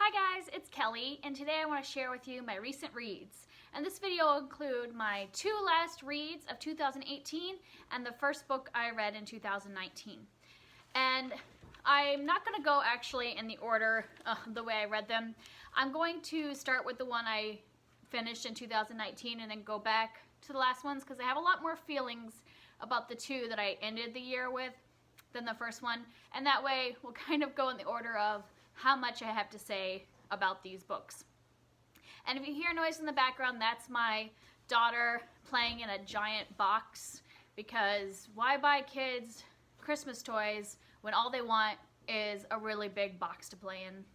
Hi guys, it's Kelly, and today I want to share with you my recent reads. And this video will include my two last reads of 2018 and the first book I read in 2019. And I'm not going to go actually in the order the way I read them. I'm going to start with the one I finished in 2019 and then go back to the last ones because I have a lot more feelings about the two that I ended the year with than the first one. And that way we'll kind of go in the order of how much I have to say about these books. And if you hear noise in the background, that's my daughter playing in a giant box, because why buy kids Christmas toys when all they want is a really big box to play in?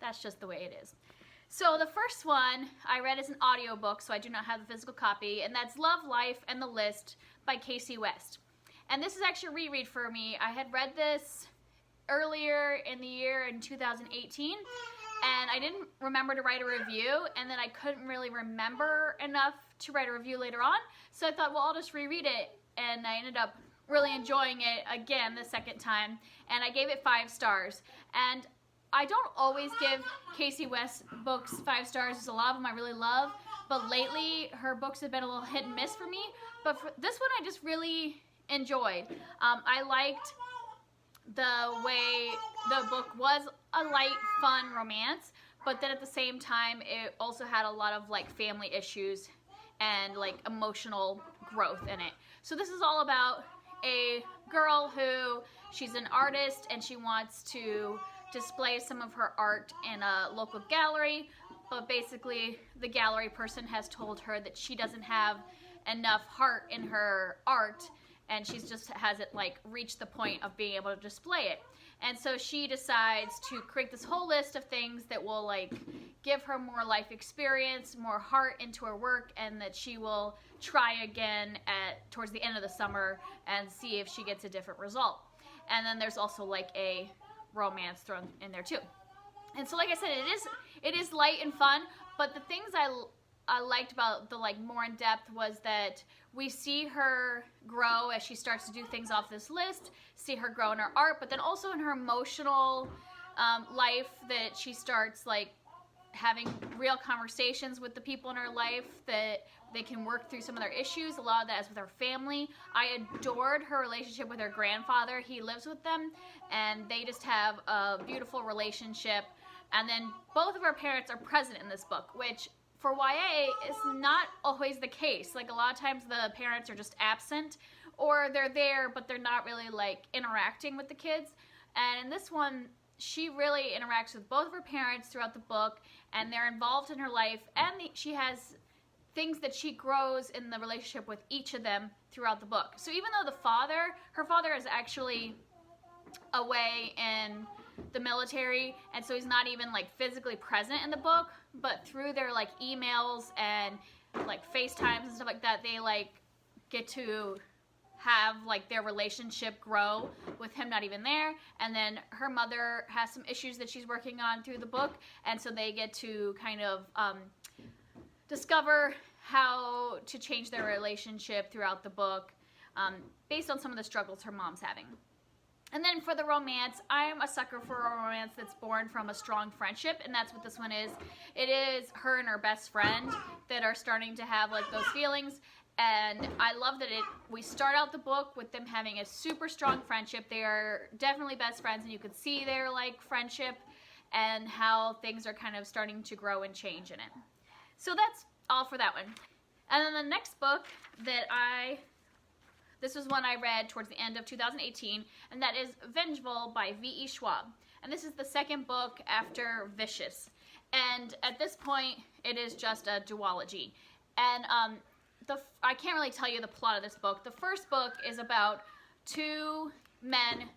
That's just the way it is. So the first one I read as an audiobook, so I do not have the physical copy, and that's Love, Life, and the List by Kasie West. And this is actually a reread for me. I had read this earlier in the year in 2018, and I didn't remember to write a review, and then I couldn't really remember enough to write a review later on, so I thought, well, I'll just reread it, and I ended up really enjoying it again the second time, and I gave it 5 stars. And I don't always give Kasie West books 5 stars. There's a lot of them I really love, but lately her books have been a little hit and miss for me, but for this one I just really enjoyed. I liked the way the book was a light, fun romance, but then at the same time it also had a lot of like family issues and like emotional growth in it. So this is all about a girl who, she's an artist and she wants to display some of her art in a local gallery, but basically the gallery person has told her that she doesn't have enough heart in her art, and she's just hasn't like reached the point of being able to display it. And so she decides to create this whole list of things that will like give her more life experience, more heart into her work, and that she will try again towards the end of the summer and see if she gets a different result. And then there's also like a romance thrown in there too. And so like I said, it is light and fun, but the things I liked about the like more in depth was that we see her grow as she starts to do things off this list, see her grow in her art, but then also in her emotional life, that she starts like having real conversations with the people in her life, that they can work through some of their issues. A lot of that is with her family. I adored her relationship with her grandfather. He lives with them and they just have a beautiful relationship. And then both of her parents are present in this book, which for YA is not always the case. Like a lot of times the parents are just absent, or they're there but they're not really like interacting with the kids. And in this one, she really interacts with both of her parents throughout the book, and they're involved in her life, and she has things that she grows in the relationship with each of them throughout the book. So even though her father is actually away in the military, and so he's not even like physically present in the book, but through their like emails and like FaceTimes and stuff like that, they like get to have like their relationship grow with him not even there. And then her mother has some issues that she's working on through the book, and so they get to kind of discover how to change their relationship throughout the book, based on some of the struggles her mom's having. And then for the romance, I'm a sucker for a romance that's born from a strong friendship, and that's what this one is. It is her and her best friend that are starting to have like those feelings, and I love that we start out the book with them having a super strong friendship. They are definitely best friends, and you can see their like friendship and how things are kind of starting to grow and change in it. So that's all for that one. And then the next book that this was one I read towards the end of 2018, and that is Vengeful by VE Schwab. And this is the second book after Vicious. And at this point, it is just a duology. And I can't really tell you the plot of this book. The first book is about 2 men,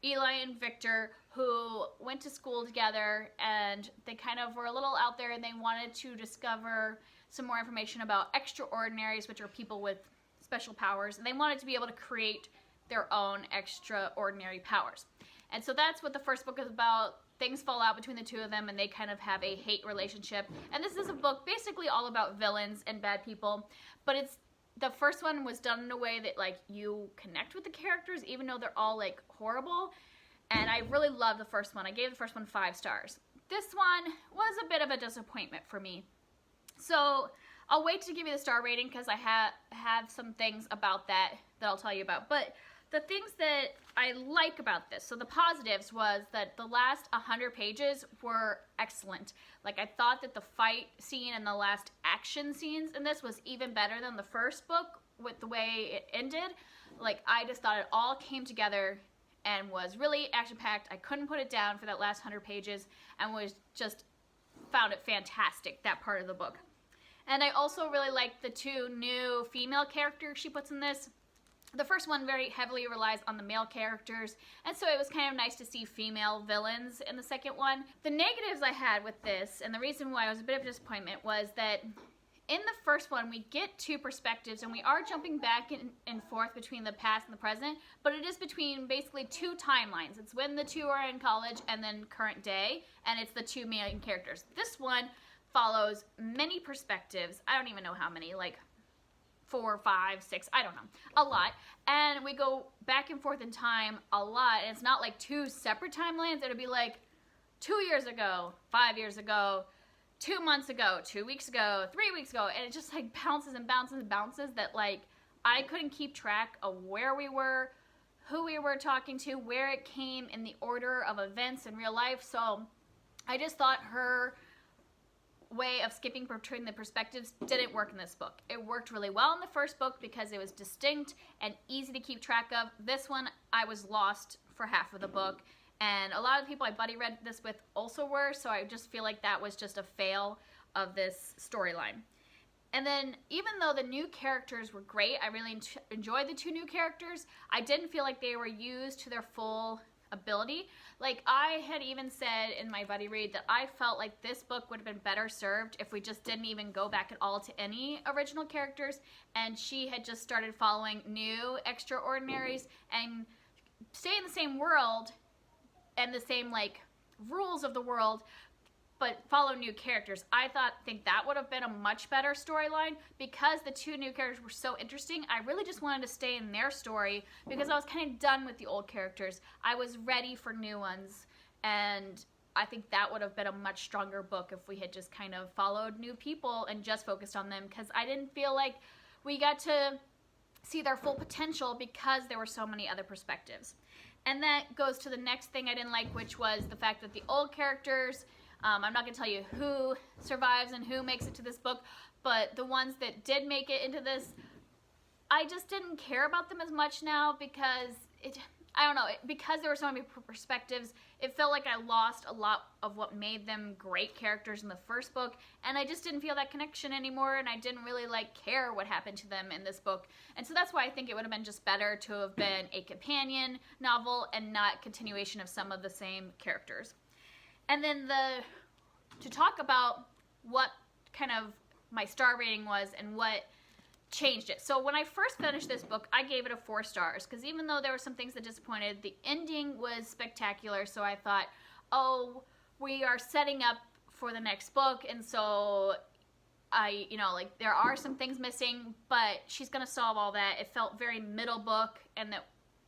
Eli and Victor, who went to school together, and they kind of were a little out there, and they wanted to discover some more information about extraordinaries, which are people with special powers, and they wanted to be able to create their own extraordinary powers. And so that's what the first book is about. Things fall out between the two of them, and they kind of have a hate relationship. And this is a book basically all about villains and bad people, but the first one was done in a way that like you connect with the characters even though they're all like horrible. And I really love the first one. I gave the first one 5 stars. this one was a bit of a disappointment for me. So I'll wait to give you the star rating because I have some things about that I'll tell you about. But the things that I like about this, so the positives, was that the last 100 pages were excellent. Like, I thought that the fight scene and the last action scenes in this was even better than the first book with the way it ended. Like, I just thought it all came together and was really action-packed. I couldn't put it down for that last 100 pages and found it fantastic, that part of the book. And I also really liked the 2 new female characters she puts in this. The first one very heavily relies on the male characters, and so it was kind of nice to see female villains in the second one. The negatives I had with this, and the reason why it was a bit of a disappointment, was that in the first one we get 2 perspectives, and we are jumping back and forth between the past and the present, but it is between basically 2 timelines. It's when the 2 are in college and then current day, and it's the 2 main characters. This one follows many perspectives. I don't even know how many, like 4, 5, 6, I don't know, a lot. And we go back and forth in time a lot, and it's not like 2 separate timelines. It'll be like 2 years ago, 5 years ago, 2 months ago, 2 weeks ago, 3 weeks ago, and it just like bounces and bounces and bounces that like I couldn't keep track of where we were, who we were talking to, where it came in the order of events in real life. So I just thought her way of skipping between the perspectives didn't work in this book. It worked really well in the first book because it was distinct and easy to keep track of. This one, I was lost for half of the book, and a lot of the people I buddy read this with also were, so I just feel like that was just a fail of this storyline. And then, even though the new characters were great, I really enjoyed the 2 new characters, I didn't feel like they were used to their full ability. Like, I had even said in my buddy read that I felt like this book would have been better served if we just didn't even go back at all to any original characters, and she had just started following new extraordinaries and stay in the same world and the same like rules of the world, but follow new characters. I think that would have been a much better storyline. Because the 2 new characters were so interesting, I really just wanted to stay in their story because I was kind of done with the old characters. I was ready for new ones, and I think that would have been a much stronger book if we had just kind of followed new people and just focused on them, because I didn't feel like we got to see their full potential because there were so many other perspectives. And that goes to the next thing I didn't like, which was the fact that the old characters, I'm not going to tell you who survives and who makes it to this book, but the ones that did make it into this, I just didn't care about them as much now because I don't know, because there were so many perspectives, it felt like I lost a lot of what made them great characters in the first book, and I just didn't feel that connection anymore, and I didn't really care what happened to them in this book. And so that's why I think it would have been just better to have been a companion novel and not continuation of some of the same characters. And then to talk about what kind of my star rating was and what changed it. So when I first finished this book, I gave it a 4 stars, because even though there were some things that disappointed, the ending was spectacular. So I thought, oh, we are setting up for the next book, and so there are some things missing, but she's gonna solve all that. It felt very middle book, and that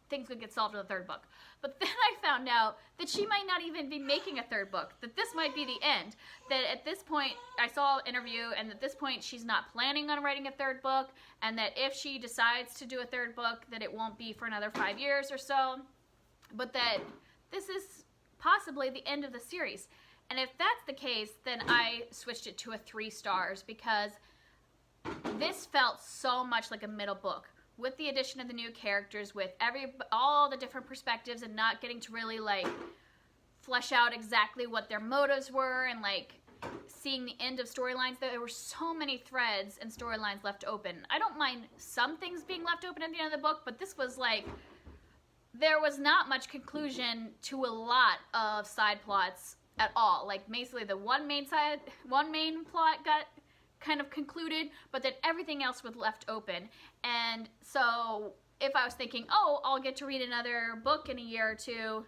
things would get solved in the 3rd book. But then I found out that she might not even be making a 3rd book, that this might be the end. That at this point, I saw an interview, and at this point she's not planning on writing a 3rd book, and that if she decides to do a 3rd book, that it won't be for another 5 years or so, but that this is possibly the end of the series. And if that's the case, then I switched it to a 3 stars, because this felt so much like a middle book. With the addition of the new characters, with all the different perspectives, and not getting to really flesh out exactly what their motives were, and seeing the end of storylines, there were so many threads and storylines left open. I don't mind some things being left open at the end of the book, but this was there was not much conclusion to a lot of side plots at all. Basically the one main plot got kind of concluded, but then everything else was left open. And so if I was thinking, oh, I'll get to read another book in a year or 2,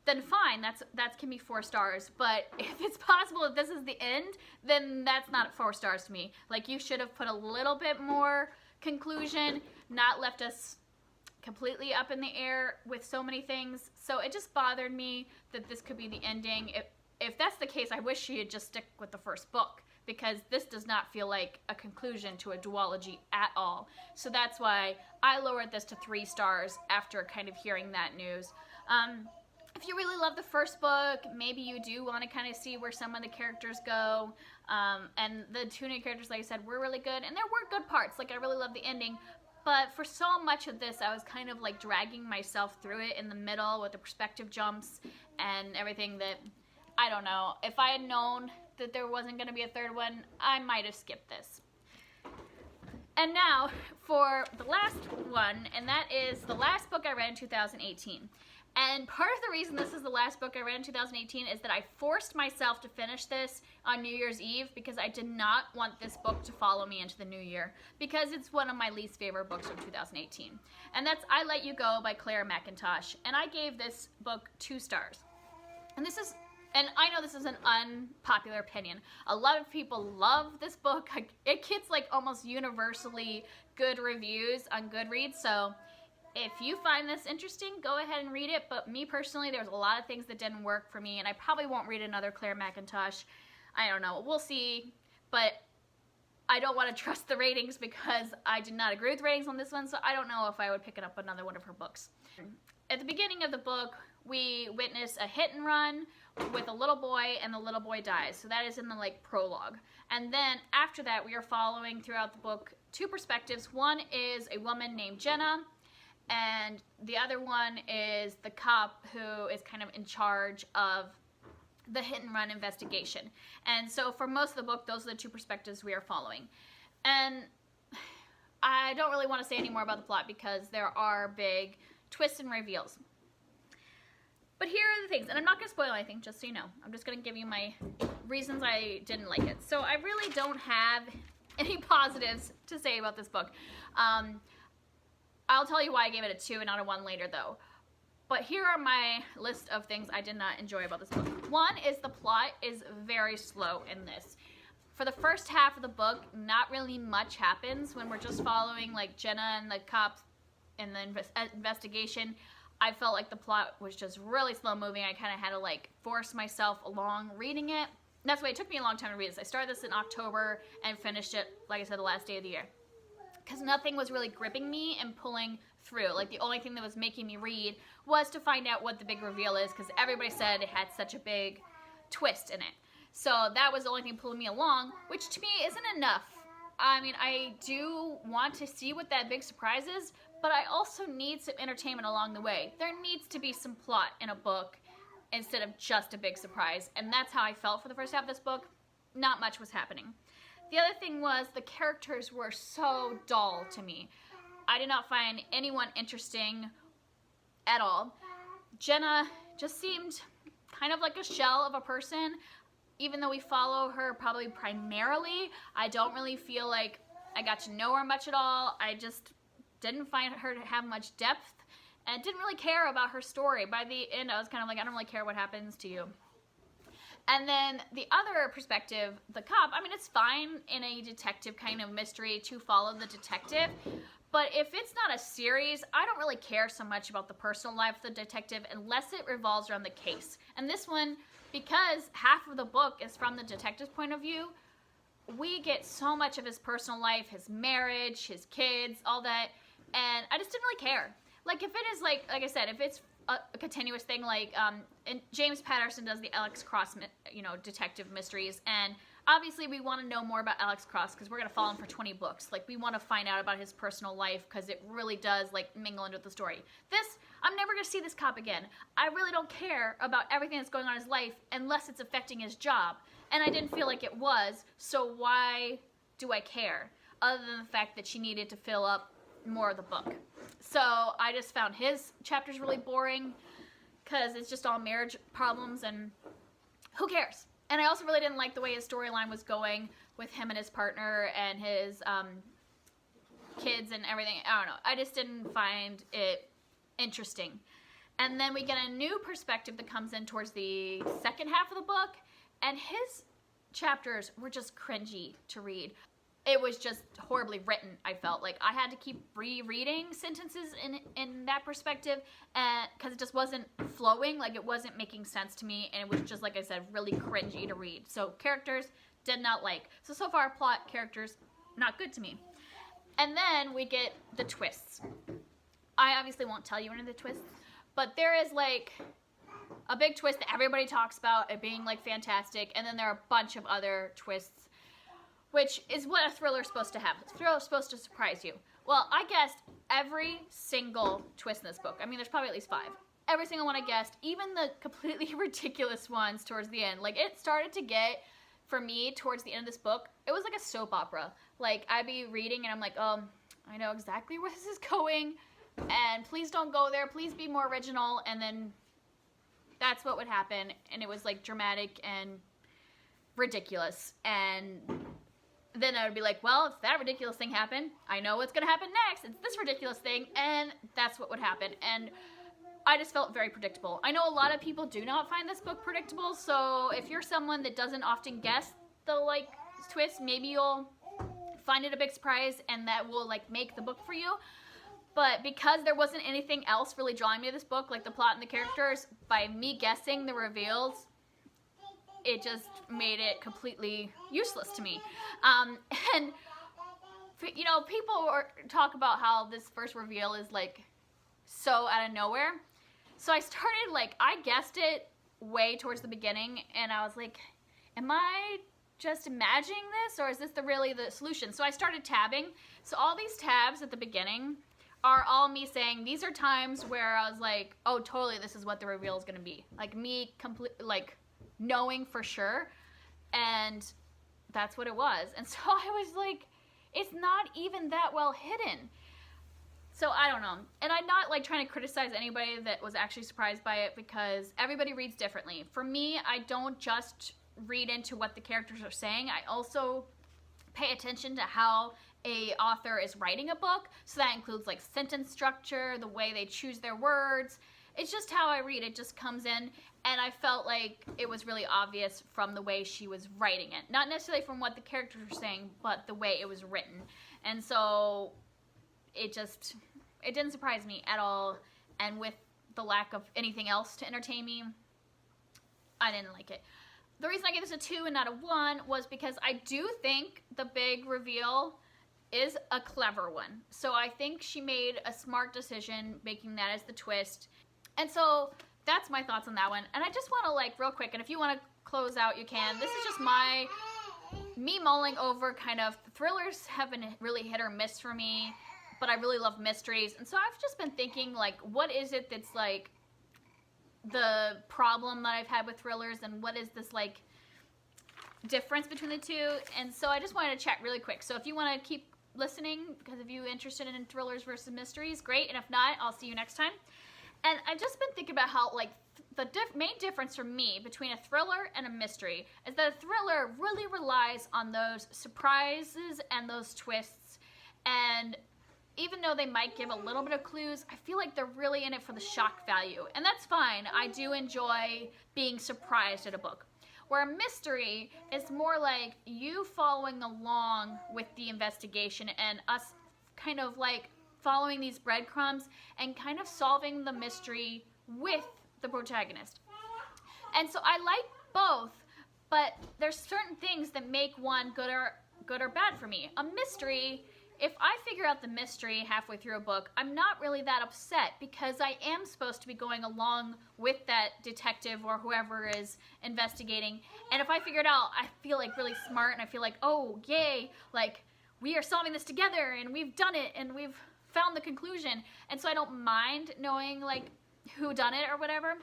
then fine, that can be 4 stars. But if it's possible that this is the end, then that's not 4 stars to me. You should have put a little bit more conclusion, not left us completely up in the air with so many things. So it just bothered me that this could be the ending. if that's the case, I wish she had just stick with the first book, because this does not feel like a conclusion to a duology at all. So that's why I lowered this to 3 stars after kind of hearing that news. If you really love the first book, maybe you do want to kind of see where some of the characters go. And the 2 new characters, like I said, were really good. And there were good parts. Like, I really loved the ending. But for so much of this, I was kind of like dragging myself through it in the middle with the perspective jumps and everything that, I don't know. If I had known that there wasn't going to be a 3rd one, I might have skipped this. And now for the last one, and that is the last book I read in 2018. And part of the reason this is the last book I read in 2018 is that I forced myself to finish this on New Year's Eve because I did not want this book to follow me into the new year, because it's one of my least favorite books of 2018. And that's I Let You Go by Clare Mackintosh. And I gave this book 2 stars. And I know this is an unpopular opinion. A lot of people love this book. It gets like almost universally good reviews on Goodreads, so if you find this interesting, go ahead and read it. But me personally, there's a lot of things that didn't work for me, and I probably won't read another Clare Mackintosh. I don't know. We'll see. But I don't want to trust the ratings because I did not agree with the ratings on this one, so I don't know if I would pick up another one of her books. At the beginning of the book, we witness a hit and run with a little boy, and the little boy dies. So that is in the prologue. And then after that, we are following throughout the book 2 perspectives. One is a woman named Jenna, and the other one is the cop who is kind of in charge of the hit and run investigation. And so for most of the book, those are the 2 perspectives we are following. And I don't really want to say any more about the plot because there are big twists and reveals. But here are the things, and I'm not going to spoil anything, just so you know. I'm just going to give you my reasons I didn't like it. So I really don't have any positives to say about this book. I'll tell you why I gave it a 2 and not a 1 later, though. But here are my list of things I did not enjoy about this book. One is the plot is very slow in this. For the first half of the book, not really much happens when we're just following Jenna and the cops in the investigation. I felt like the plot was just really slow moving. I kind of had to force myself along reading it. And that's why it took me a long time to read this. I started this in October and finished it, like I said, the last day of the year. Because nothing was really gripping me and pulling through. The only thing that was making me read was to find out what the big reveal is, because everybody said it had such a big twist in it. So that was the only thing pulling me along, which to me isn't enough. I mean, I do want to see what that big surprise is, but I also need some entertainment along the way. There needs to be some plot in a book instead of just a big surprise, and that's how I felt for the first half of this book. Not much was happening. The other thing was the characters were so dull to me. I did not find anyone interesting at all. Jenna just seemed kind of like a shell of a person. Even though we follow her probably primarily, I don't really feel like I got to know her much at all. I just didn't find her to have much depth and didn't really care about her story. By the end, I was kind of like, I don't really care what happens to you. And then the other perspective, the cop, I mean, it's fine in a detective kind of mystery to follow the detective, but if it's not a series, I don't really care so much about the personal life of the detective unless it revolves around the case. And this one, because half of the book is from the detective's point of view, we get so much of his personal life, his marriage, his kids, all that, and I just didn't really care. If it is like I said, if it's a continuous thing, and James Patterson does the Alex Cross, detective mysteries, and obviously we want to know more about Alex Cross because we're going to follow him for 20 books. We want to find out about his personal life because it really does, mingle into the story. This, I'm never going to see this cop again. I really don't care about everything that's going on in his life unless it's affecting his job, and I didn't feel like it was, so why do I care? Other than the fact that she needed to fill up more of the book. So I just found his chapters really boring because it's just all marriage problems and who cares? And I also really didn't like the way his storyline was going with him and his partner and his kids and everything. I don't know. I just didn't find it interesting. And then we get a new perspective that comes in towards the second half of the book, and his chapters were just cringy to read. it was just horribly written. I felt like I had to keep rereading sentences in that perspective, and because it just wasn't flowing, like it wasn't making sense to me, and it was just, like I said, really cringy to read. So characters, did not like. So far, plot, characters, not good to me. And then we get the twists. I obviously won't tell you any of the twists, but there is like a big twist that everybody talks about, it being like fantastic, and then there are a bunch of other twists, which is what a thriller is supposed to have. A thriller is supposed to surprise you. Well, I guessed every single twist in this book. I mean, there's probably at least 5. Every single one I guessed, even the completely ridiculous ones towards the end. Like, it started to get, for me, towards the end of this book, it was like a soap opera. Like, I'd be reading and I'm like, I know exactly where this is going, and please don't go there, please be more original, and then that's what would happen, and it was like dramatic and ridiculous, and then I would be like, well, if that ridiculous thing happened, I know what's gonna happen next, it's this ridiculous thing, and that's what would happen, and I just felt very predictable. I know a lot of people do not find this book predictable, so if you're someone that doesn't often guess the, like, twist, maybe you'll find it a big surprise, and that will, like, make the book for you. But because there wasn't anything else really drawing me to this book, like the plot and the characters, by me guessing the reveals, it just made it completely useless to me. And, you know, people talk about how this first reveal is, like, so out of nowhere. So I started, like, I guessed it way towards the beginning, and I was like, am I just imagining this, or is this really the solution? So I started tabbing. So all these tabs at the beginning are all me saying, these are times where I was like, oh, totally, this is what the reveal is going to be. Like, me like, knowing for sure, and that's what it was. And so I was like, it's not even that well hidden. So I don't know. And I'm not, like, trying to criticize anybody that was actually surprised by it, because everybody reads differently. For me, I don't just read into what the characters are saying. I also pay attention to how a author is writing a book, so that includes, like, sentence structure, the way they choose their words. It's just how I read. It just comes in, and I felt like it was really obvious from the way she was writing it. Not necessarily from what the characters were saying, but the way it was written. And so it didn't surprise me at all, and with the lack of anything else to entertain me, I didn't like it. The reason I gave this a 2 and not a 1 was because I do think the big reveal is a clever one. So I think she made a smart decision making that as the twist. And so that's my thoughts on that one. And I just want to, like, real quick, and if you want to close out, you can. This is just me mulling over kind of, thrillers have been really hit or miss for me, but I really love mysteries. And so I've just been thinking, like, what is it that's, like, the problem that I've had with thrillers, and what is this, like, difference between the two? And so I just wanted to chat really quick. So if you want to keep listening, because if you're interested in thrillers versus mysteries, great. And if not, I'll see you next time. And I've just been thinking about how, like, the main difference for me between a thriller and a mystery is that a thriller really relies on those surprises and those twists, and even though they might give a little bit of clues, I feel like they're really in it for the shock value. And that's fine. I do enjoy being surprised at a book. Where a mystery is more like you following along with the investigation and us kind of, like, following these breadcrumbs and kind of solving the mystery with the protagonist. And so I like both, but there's certain things that make one good or bad for me. A mystery, if I figure out the mystery halfway through a book, I'm not really that upset, because I am supposed to be going along with that detective or whoever is investigating. And if I figure it out, I feel, like, really smart, and I feel like, oh, yay, like, we are solving this together, and we've done it, and we've found the conclusion. And so I don't mind knowing, like, who done it or whatever.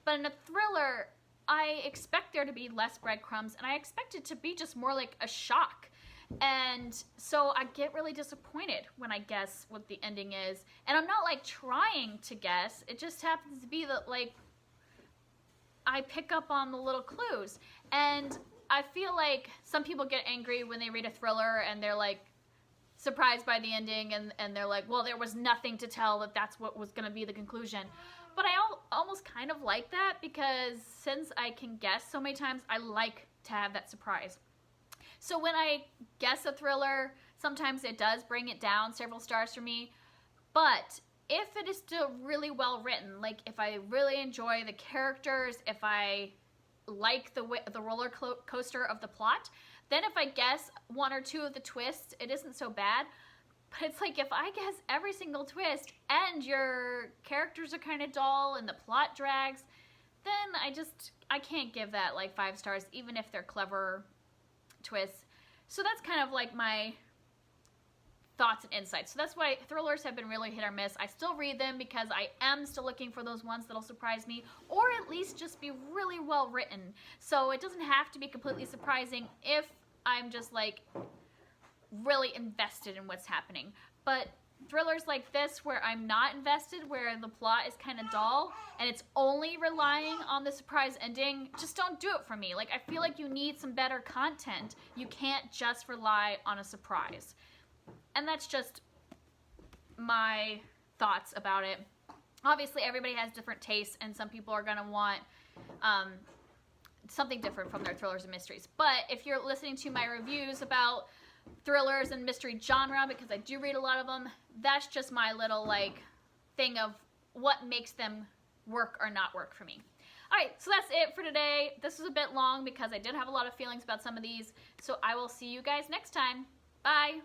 But in a thriller, I expect there to be less breadcrumbs, and I expect it to be just more like a shock. And so I get really disappointed when I guess what the ending is. And I'm not, like, trying to guess. It just happens to be that, like, I pick up on the little clues. And I feel like some people get angry when they read a thriller and they're, like, surprised by the ending, and they're like, well, there was nothing to tell that that's what was going to be the conclusion. But I almost kind of like that, because since I can guess so many times, I like to have that surprise. So when I guess a thriller, sometimes it does bring it down several stars for me. But if it is still really well written, like if I really enjoy the characters, if I like the roller coaster of the plot, then if I guess one or two of the twists, it isn't so bad. But it's like if I guess every single twist and your characters are kind of dull and the plot drags, then I can't give that like 5 stars, even if they're clever twists. So that's kind of like my thoughts and insights. So that's why thrillers have been really hit or miss. I still read them because I am still looking for those ones that'll surprise me, or at least just be really well written. So it doesn't have to be completely surprising if I'm just like really invested in what's happening. But thrillers like this where I'm not invested, where the plot is kind of dull and it's only relying on the surprise ending, just don't do it for me. Like, I feel like you need some better content. You can't just rely on a surprise. And that's just my thoughts about it. Obviously, everybody has different tastes, and some people are going to want something different from their thrillers and mysteries. But if you're listening to my reviews about thrillers and mystery genre, because I do read a lot of them, that's just my little like thing of what makes them work or not work for me. Alright, so that's it for today. This was a bit long because I did have a lot of feelings about some of these. So I will see you guys next time. Bye!